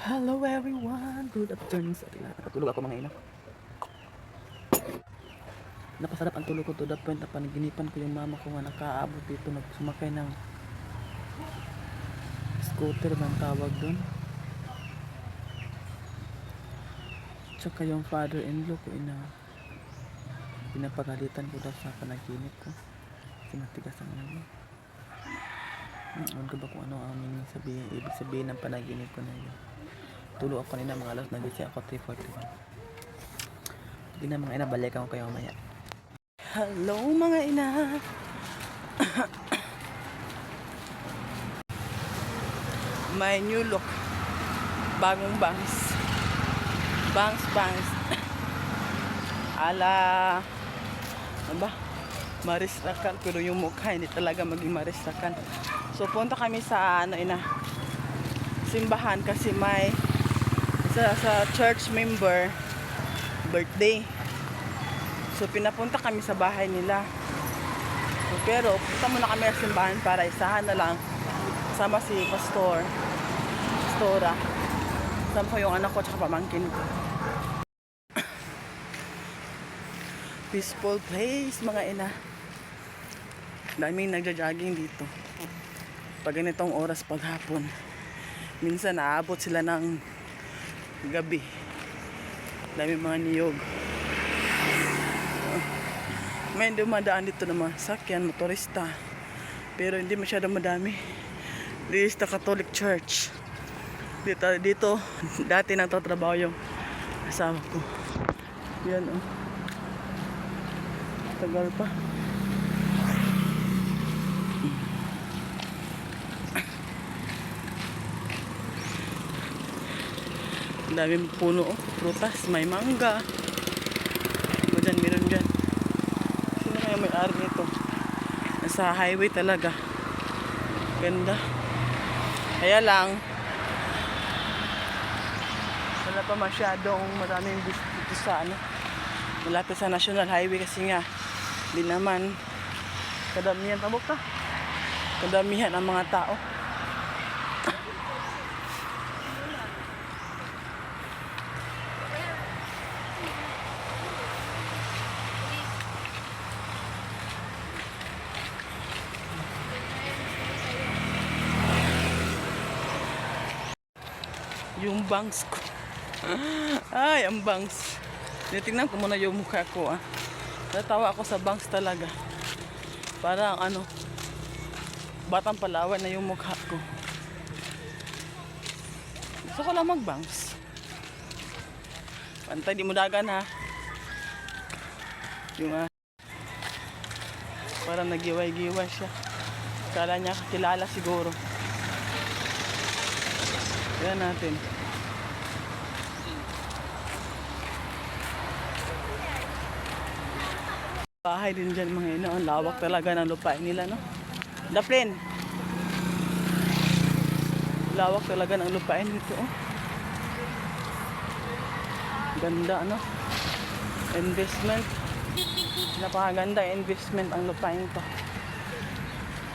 Hello everyone, good afternoon sa atin. Nakatulog ako mga ina. Napasarap ang tulog ko to the point na panaginipan ko yung mama ko nga nakaabot dito, nagsumakay ng scooter bang tawag doon. Tsaka yung father-in-law ko pinapagalitan ko daw sa panaginip ko. Sinatigas ang ano. Ano ba kung ano ang ibig sabihin ng panaginip ko na yun. Tulog ako kanina mga alas, nagising ako 3:41. Hindi na mga ina, balikan ko kayo mamaya. Hello mga ina. My new look. Bagong bangs. Bangs. Ala, ano ba? Maris Rakan, pero yung mukha hindi talaga maging Maris Rakan. So punta kami sa simbahan kasi may sa church member birthday. So pinapunta kami sa bahay nila. So, pero punta muna kami sa simbahan para isahan na lang kasama si Pastora. Kasama ko yung anak ko at pamangkin ko. Peaceful place mga ina. Daming nagja-jogging dito pag ganitong oras paghapon. Minsan naabot sila ng gabi. Daming mga niyog. May dumadaan dito ng mga sakyan, motorista, pero hindi masyadong madami. This is the Catholic Church. Dito dati nagtatrabaho yung asawa ko. Yan oh. Tagal pa. Ang daming puno oh, prutas, may mangga. Meron dyan. Sino kaya may-ari nito? Nasa highway talaga. Ganda. Kaya lang, wala pa masyadong maraming dito sa malapit sa National Highway kasi nga di naman kadamihan ang mga tao. Yung bangs ko. Ay, ang bangs. Tingnan ko muna yung mukha ko Natawa ako sa bangs talaga. Parang Batang Palawan na yung mukha ko. Gusto ko lang mag-bangs. Pantay, di mo dagan ha. Yung parang nagiway-giway siya. Kala niya kilala siguro. Yan natin. Bahay din dyan mga ina. Ang lawak talaga ng lupain nila, no? Daplin. Lawak talaga ng lupain dito, oh. Ganda, investment. Napakaganda investment ang lupain to.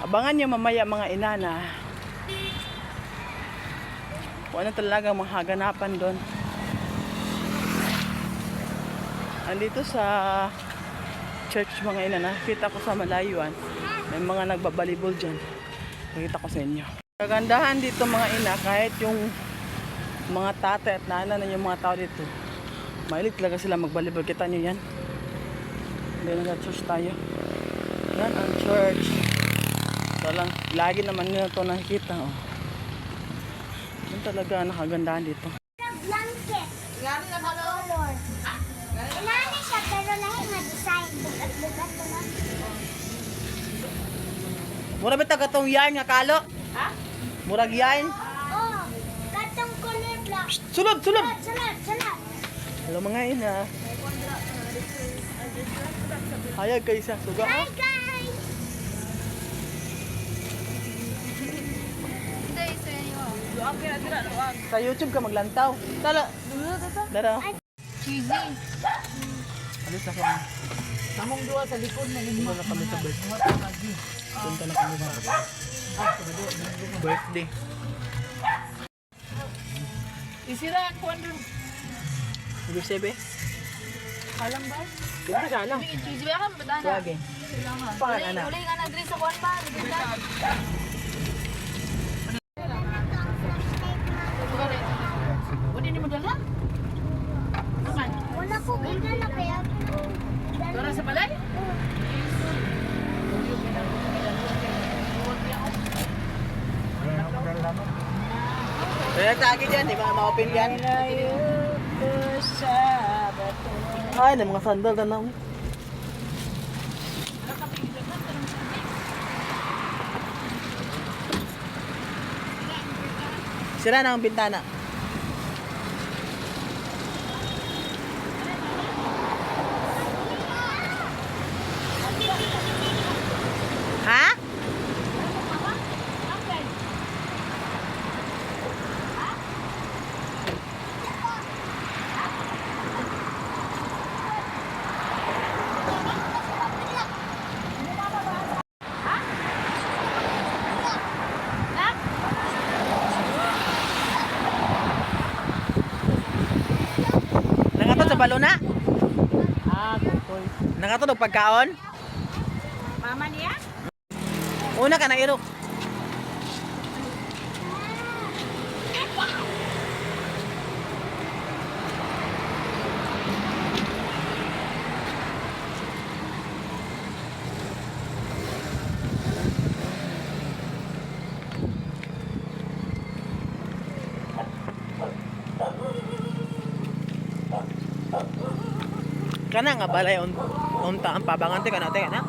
Abangan nyo mamaya mga ina na kung ano talaga mahaganapan doon. Andito sa church mga ina, nakita ko sa malayuan may mga nagbabalibol dyan. Nakita ko sa inyo. Kagandahan dito mga ina, kahit yung mga tatay at nana na yung mga tao dito, mahilig talaga sila magbalibol. Kita nyo yan. Hindi na church tayo. Yan ang church. So lang, lagi naman nyo ito nakikita. Oh. Yan talaga nakagandahan dito. Blanket. Color. Inani siya pero lahi nga design. Bugat-bugat ko na. Mura ba katong yarn nga kalo? Ha? Murag yarn? Oh, katong color black. Sulod! Salat. Hello mga ina. Hayag kayo sa suga. Hi guys. Sa YouTube ka maglantaw. Dala. Cheesy. Alis na kami. Namong duwa sa likod na Punta na kami sa birthday. Punta na kami sa birthday. Isira ko ano. Hindi sebe. Alam ba? Hindi ka lang. Cheese ba ka badana? Lagi. Pangan anak. Uli nga nagdri sa kuan ba? Wala ni mo dala? Aman. Wala ko gigala kaya. Para sa balay? Kaya tagi dyan, di ba ma-open yan? Ay, na mga sandal na naman. Sira na ang bintana. Ha? Nangatod sa balona? Ah, kukoy. Nangatod og pagkaon? Mama niya? Una ka na irok. Kana nga balay unta ang pabangante kana te kana.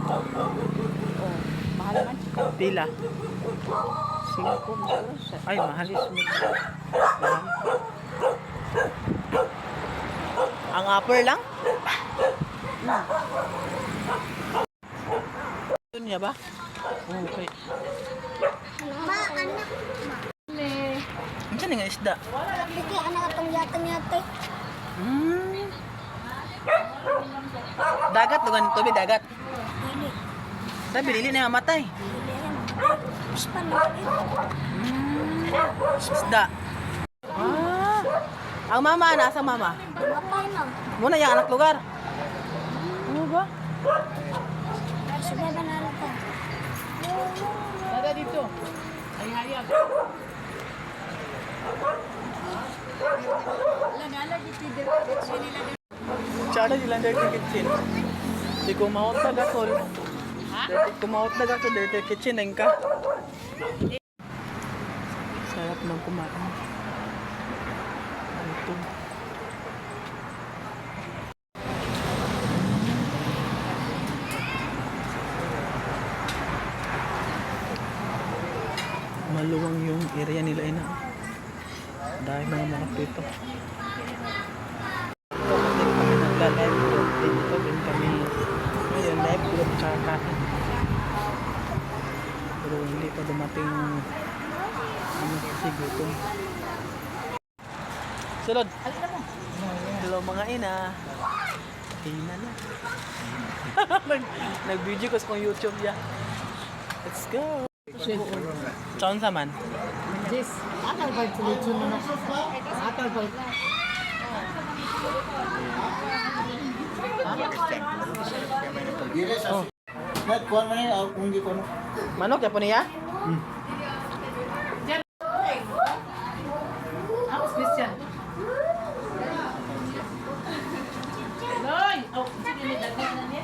Mahal man. Pila. 5 Ay mahal. Mahal. Ang upper lang? Ito niya ba? Okay. Ma, anak. Ano saan nga isda? Hindi, anak atong yata-yata. Hmm. Dagat doon tubig dagat. Dili. Sabi dili na mamatay. Dili yan. Ispan na Isda. Ah. Ang mama nasa mama. Matay na. Muna yung anak lugar. Ano ba? Sige ba narito? Dada dito. Ay hayag. Lagala dito diretso nila. Tsara nila dirty kitchen. Di kumawat na gasol. Dirty kumawat na gasol dirty kitchen ang ka. Sarap ng kumain. Ito. Maluwang yung area nila ina. Dahil mga dito. Kami nagla-live group dito din kami. Ngayon live group kakain. Pero hindi pa dumating ano kasi gutom. Sulod. Hello mga ina. Ina na. Nag-video ko sa kong YouTube ya. Let's go. Saan sa man? Jis, atal ba tuloy na? Atal ba? Oh. Net, kuhan mo na yun, kung hindi ko ano. Manok ya po niya? Ako Christian. Loy, oh, sige ni dagdag na niya.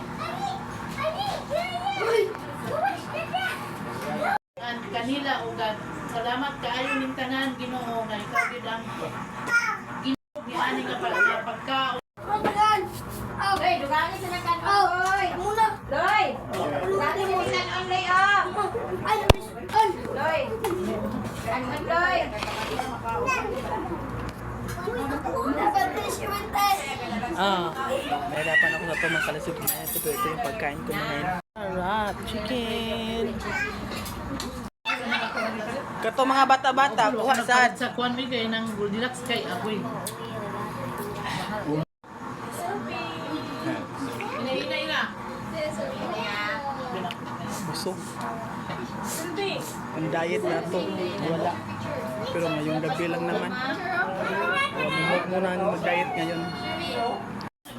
Kanila o God, salamat kaayo ning tanan Ginoo na ikaw gid ang Ginoo giani nga pagkaon. Hey, dugani sa nakan. Oy, muna. Loy. Dati ni kan online ah. Ay, Loy. Kan Loy. May dapan ako sa ito makalasip na ito. Ito yung pagkain ko ngayon. Alright, chicken. Kato mga bata-bata, kuha sad. Sa kuan mi kay nang Goldilocks kay ako'y. Ina. Busog. Ang diet na to, wala. Pero ngayong gabi lang naman. Huwag muna mag-diet ngayon.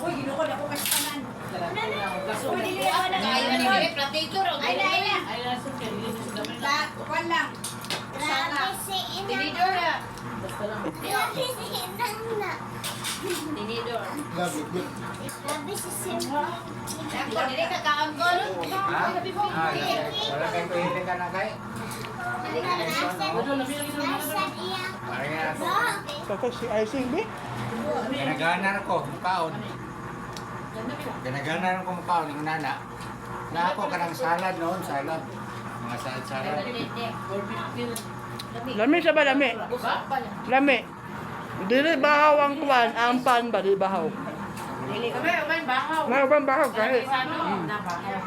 Uy, ginukod ako kasi kanan. Uy, dili ako na. Ay, platito raw. Ay, na. Ay, laso kayo. Hindi sa dami na. Kuwan lang. Sana. Tinidor na. Basta lang. Tinidor. Gabi, di. Ako, dili ka kaangkol. Wala kayo kuhiling ka na kayo. Ano, labi lagi naman na. Parang Kakasi icing, be? ganaganan ko, mukaon. Ganaganan ko mukaon, yung nana. Na ako ka ng salad noon, salad. Mga salad. Or 15. Lami siya ba, lami? Lami. Dili bahaw ang kuwan, ang pan ba, di bahaw. Dili kami, umay bahaw. May ubang bahaw, kahit. Sa ano? Na bahaw.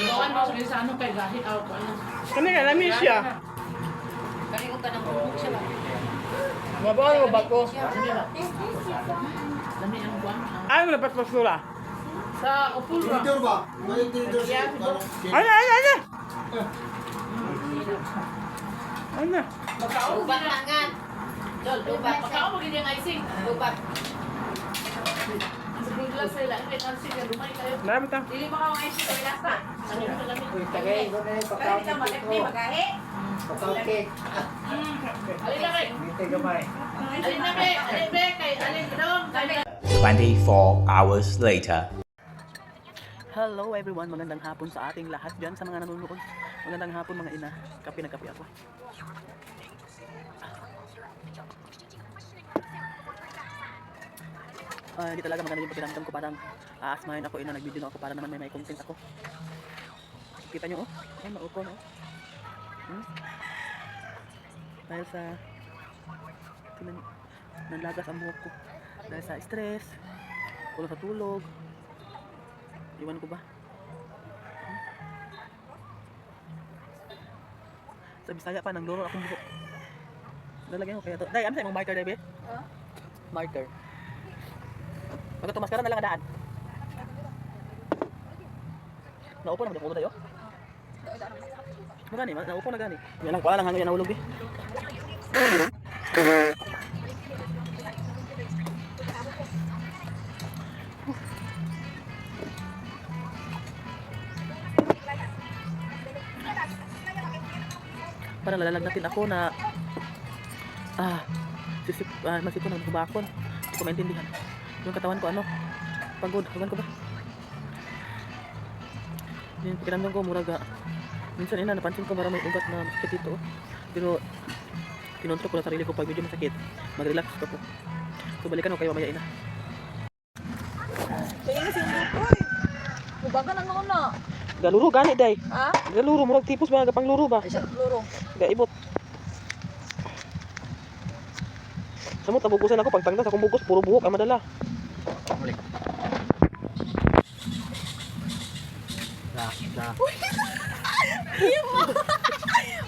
Doon mo sa ano kay gahi aw ko ano. Kani nga, lami siya. Kali ko ka ng bubuk siya lang. Mabawa mo ba ko? Dami ang buwan. Ay, mo dapat masura. Sa Upulra. Tinidor ba? May tinidor siya. Ano, ano, ano? Ano? Ubat tangan. Dol, lubat. Pagkao mo gini ang icing. Ubat. Sa glass sila, wait, ang sige, lumay kayo. Marami ta. Dili mo ka ang icing sa ilasa. Ano yung malamig? Tagay ko na yung Kaya di ka malipni, magahe. Pagkakit. Alin na kay? Hindi gamay. Alin na kay? Alin be kay? Alin dong? Kay 24 hours later. Hello everyone, magandang hapon sa ating lahat dyan sa mga nanonood. Magandang hapon mga ina. Kape na kape ako. Hindi talaga maganda yung pakiramdam ko, parang aasmahin ako, nagbideo na ako para naman may content ako. Kita nyo, oh? Ay, maupo, no? Dahil sa nanlagas ang buhok ko. Dahil sa stress, kulang sa tulog. Iwan ko ba? Sa Bisaya pa, nang loro akong buhok. Lalagyan ko kaya to. Day, ano sa'yo mong marker, Day, be? Marker. Pagka tumaskara na lang ang daan. Naupo na, magdakulo tayo. Magani, naupo na gani. Yan lang, wala lang hanggang yan nahulog, eh. Parang nalalagnatin ako na masipon ang hubakon. Hindi ko maintindihan. Yung katawan ko, ano, pagod, hagan ko ba? Yung pakiramdam ko, muraga. Minsan napansin ko parang may ugat na masakit dito. Pero, kinontrol ko na sarili ko pag medyo masakit. Mag-relax ko. So, balikan ko kayo mamaya, ina. Kaya kasi yung bukoy. Mubagan ang una. Galuro, gani, day. Ha? Galuro, murag tipos ba, gapang luro ba? Luro. Gaibot. Samot, nabugusan ako. Pagtangdas akong bugos, puro buhok ang madala.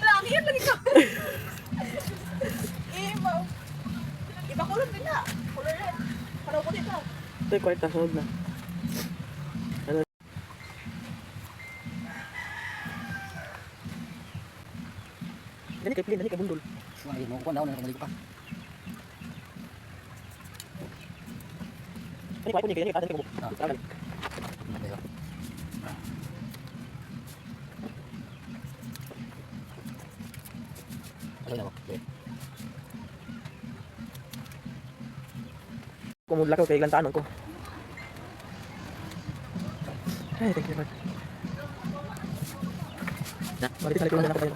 Lagi yan lagi ka. Iba kulot din na. Kulot rin. Paraw ko dito. Ito yung kwarta, sunod na. Ano? Dali kay Plin, dali kay Bundol. Ay, mo ko na ako naligo pa. Dali kay Plin, dali kay Bundol. Dali. Kung lakaw kay lantanon ko. Ay, thank you naman. Na, bakit sa likuran na ako tayo?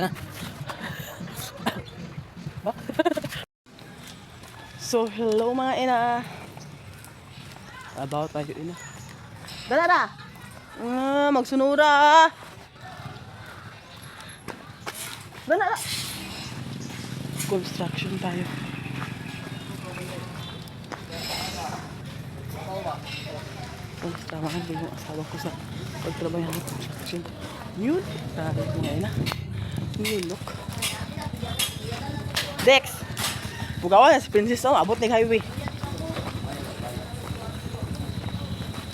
Ba? So, hello mga ina. About tayo ina. Dala na! Magsunura! Dala na! Construction tayo. Tamahan din yung asawa ko sa pagtrabaho ng construction. Yun, tayo ngayon na. New look. Dex! Bugawan na si Princess, oh, abot ng highway.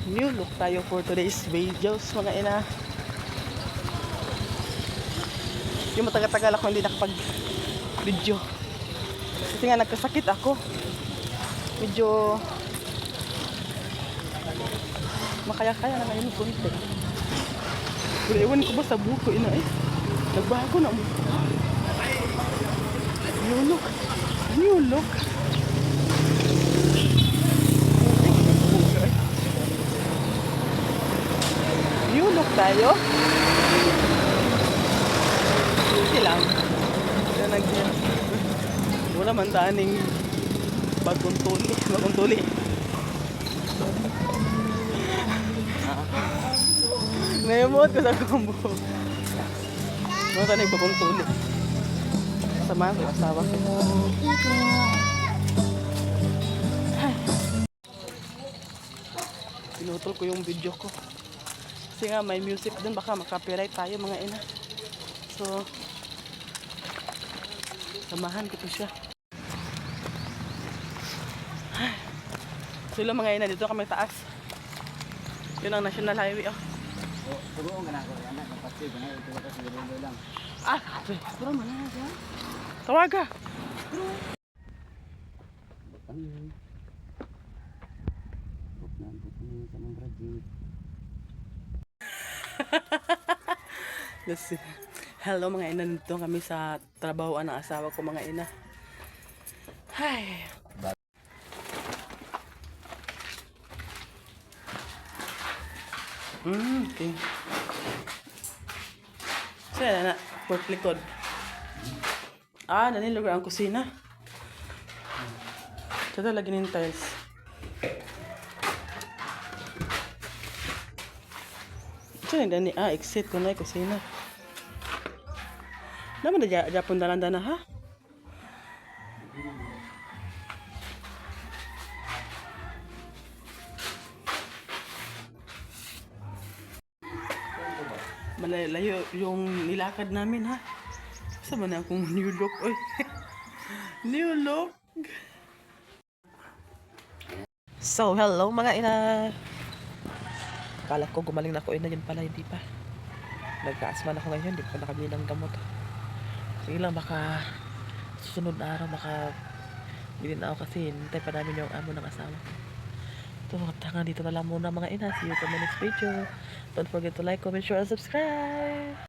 New look tayo for today's videos, mga ina. Yung matagal-tagal ako hindi nakapag-video. Kasi nga nagkasakit ako. Medyo makaya-kaya na ngayon konti. Pero ewan ko ba sa buko ina eh. Nagbago na mo. New look. New look. New look tayo. Okay lang. Wala man taning bagong tuli. Bagong tuli. Nayamot ko sa kumbo. Wala taning bagong tuli. Sama ko, asawa ko. Ay. Pinutol ko yung video ko. Kasi nga may music dun, baka makapiright tayo mga ina. So, samahan ko to siya. Ay. So yun lang mga ina, dito kami taas. Yun ang National Highway. Oh. Puro ang ganako yan. Kapatid, ito ka sa gano'n lang. Ah, kape. Pero mana siya. Tawaga. Hello mga ina, nito kami sa trabahoan ng asawa ko mga ina. Ay. Okay. Saan na? Pork likod. Ah, nanilugar ang kusina. Ito lagi ng tiles. Saan na ni? Ah, exit ko na yung kusina. Naman na Japon dalanda na ha? Malayo yung nilakad namin ha. Saan ba na akong new look? Oy. New look. So, hello mga ina. Akala ko gumaling na ako ina, yun pala hindi pa. Nagka-asma na ako ngayon, hindi ko nakabili ng gamot. Sige lang, baka susunod na araw, baka bilhin na ako kasi hintay pa namin yung amo ng asawa. So, hanggang dito na lang muna mga ina. See you to my next video. Don't forget to like, comment, share, and subscribe.